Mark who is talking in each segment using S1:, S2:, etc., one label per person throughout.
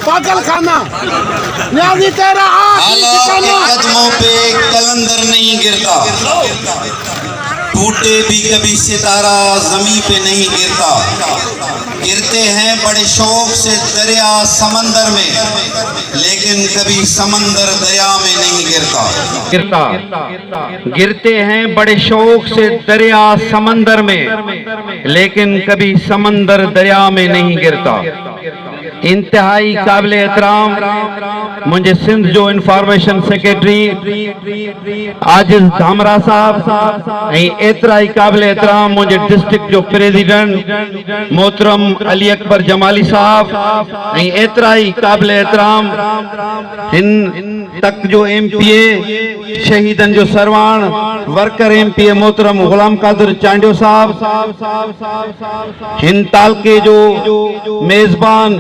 S1: पागल खाना न्याजी तेरा आखिरी
S2: कदमों पे कलंदर नहीं गिरता, टूटे भी कभी सितारा जमीन पे नहीं गिरता। गिरते हैं बड़े शौक से दरिया समंदर में, लेकिन कभी समंदर दरिया में नहीं गिरता।
S3: गिरते हैं बड़े शौक से दरिया समंदर में, लेकिन कभी समंदर दरिया में नहीं गिरता। इंतहाई काबिल एहतराम मुझे सिंध जो इंफॉर्मेशन सेक्रेटरी आजिज धामरा साहब, एतरा ही काबिल एहतराम मुझे डिस्ट्रिक्ट जो प्रेसिडेंट मोहतरम अली अकबर जमाली साहब, एतरा ही काबिल एहतराम हिन तक जो MPA शहीदन जो सरवान वर्कर MPA मोहतरम गुलाम कादिर चांडियो साहब, हिन तालके जो मेजबान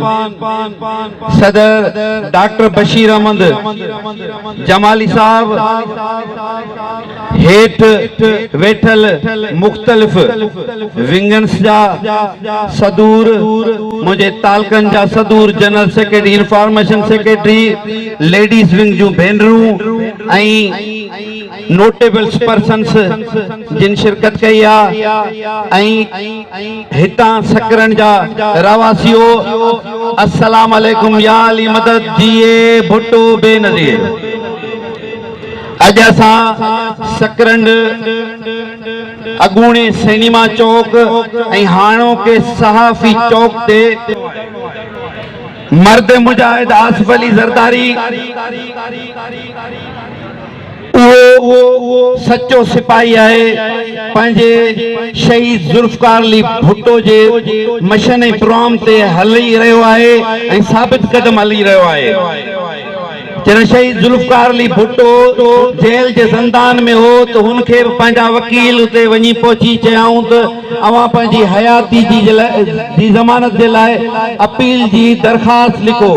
S3: सदर डॉक्टर बशीर अहमद जमाली साहब, हेठ वेठल मुख्तलिफ विंगन्स जा सदूर मुझे तालकन जा सदूर general secretary information secretary ladies wing जो भेनरू नोटेबल पर्सन्स जिन शिरकत कई हितां सकरन जा रवासियो, अस्सलाम वालेकुम या अली मदद जिए भुट्टो बेनज़ीर। अज असां सकरंड अगूणे सिनेमा चौक हाणो के सहाफ़ी चौक ते मर्द मुजाहिद आसिफ अली ज़रदारी वो सच्चो सिपाही है, पंहिंजे शहीद जुल्फकार अली भुट्टो जे मशन प्रोग्राम ते हली रहियो आहे ऐं साबित कदम हली रहियो आहे। जन शहीद जुल्फकार अली भुट्टो जेल जे ज़ंदान में हो तो उनके पंहिंजा वकील उते वञी पहुची चयाऊं त अवां पंहिंजी हयाती जी ज़मानत जे लाइ अपील जी दरख़्वास्त लिखो।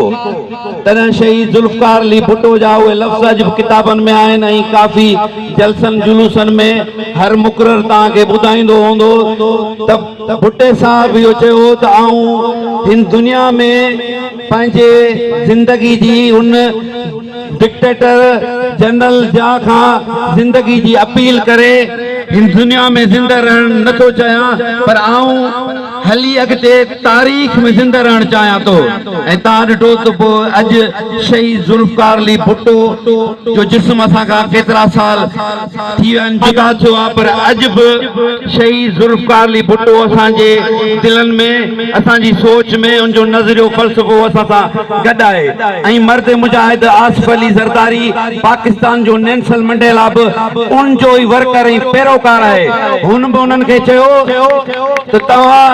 S3: तॾहिं शहीद जुल्फकार अली भुट्टो जा उहे लफ़्ज़ अॼु किताबनि में आहिनि ऐं काफ़ी जलसन जुलूसनि में हर मुक़रर तव्हांखे ॿुधाईंदो हूंदो त भुट्टे साहब इहो चयो त आऊं हिन दुनिया में पंहिंजे ज़िंदगी जी उन डिक्टेटर जनरल जा खां ज़िंदगी जी अपील करे हिन दुनिया में ज़िंदा रहण नथो चाहियां, पर आऊं हली अॻिते तारीख़ में ज़िंदा रहण चाहियां थो। ऐं तव्हां ॾिठो त पोइ अॼु शहीद जुल्फकार अली भुट्टो जो जिस्म असां खां केतिरा साल थी विया आहिनि, जुदा थियो आहे, पर अॼु बि शहीद जुल्फकार अली भुट्टो असांजे दिलनि में, असांजी सोच में उनजो नज़रियो फ़लसफ़ो असां सां गॾु आहे। ऐं मर्द मुजाहिद आसिफ अली ज़रदारी पाकिस्तान जो नेल्सन मंडेला बि उनजो ई वर्कर ऐं पैरोकार आहे। हुन बि उन्हनि खे चयो त तव्हां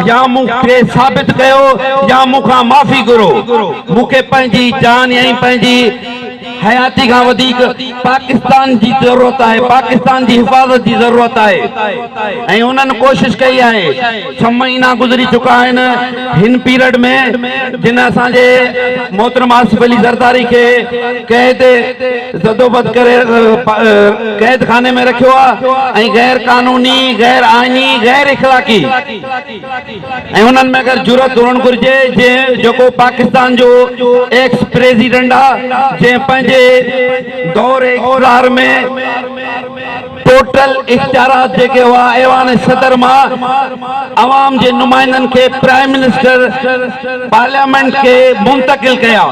S3: या मूंखे साबित कयो या मूंखां माफ़ी घुरो, मूंखे पंहिंजी जान ऐं पंहिंजी हयाती खां वधीक पाकिस्तान जी ज़रूरत आहे, पाकिस्तान जी हिफ़ाज़त जी ज़रूरत आहे। ऐं उन्हनि कोशिश कई आहे। 6 महीना गुज़री चुका आहिनि हिन पीरियड में जिन असांजे मोहतरम आसिफ अली ज़रदारी खे कैद ज़दोबद करे कैद खाने में रखियो आहे ऐं गैर कानूनी, गैर आइनी, गैर इख़लाक़ी ऐं उन्हनि में अगरि जुरत हुअणु घुरिजे जेको पाकिस्तान जो एक्स प्रेसिडेंट आहे, जंहिं पंहिंजे दौरे इक़्तिदार में टोटल इख्तियारात जेके हुआ ऐवान सदर मां अवाम जे नुमाइंदनि खे प्राइम मिनिस्टर पार्लियामेंट के मुंतकिल कया।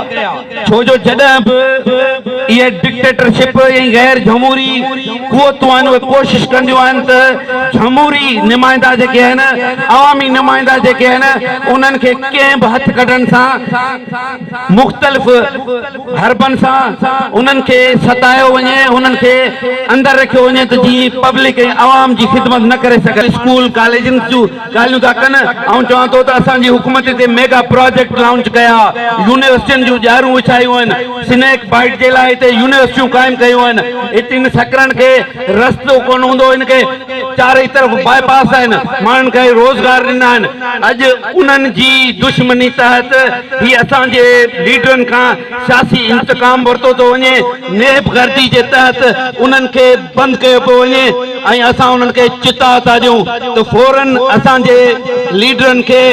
S3: छो जो जॾहिं बि इहे डिक्टेटरशिप ऐं गैर जमहूरी क़ुवतूं आहिनि उहे कोशिशि कंदियूं आहिनि त जमहूरी नुमाइंदा जेके आहिनि, अवामी नुमाइंदा जेके आहिनि, उन्हनि खे कंहिं बि हथ कढण सां मुख़्तलिफ़ हरबनि सां उन्हनि खे सतायो वञे, उन्हनि खे अंदरि रखियो वञे त जी पब्लिक ऐं आवाम जी ख़िदमत न करे सघे स्कूल कॉलेजनि जूं ॻाल्हियूं था कनि ऐं चवां थो त असांजी हुकूमत ते मेगा प्रोजेक्ट लॉन्च कया यूनिवर्सिटियुनि जूं ॼारूं विछायूं आहिनि स्नैक बाइट जे लाइ हिते यूनिवर्सिटियूं क़ाइमु कयूं आहिनि हिते छकरनि खे रस्तो कोन हूंदो हिनखे चारई तरफ़ बाईपास आहिनि माण्हुनि खे रोज़गार ॾिना आहिनि अॼु उन्हनि जी दुश्मनी तहत ही असांजे लीडरनि खां सियासी इंतकाम वरितो थो वञे नेब गर्दी जे तहत उन्हनि खे बंदि कयो पियो वञे ऐं असां उन्हनि खे चिता था ॾियूं त फौरन असांजे लीडरनि खे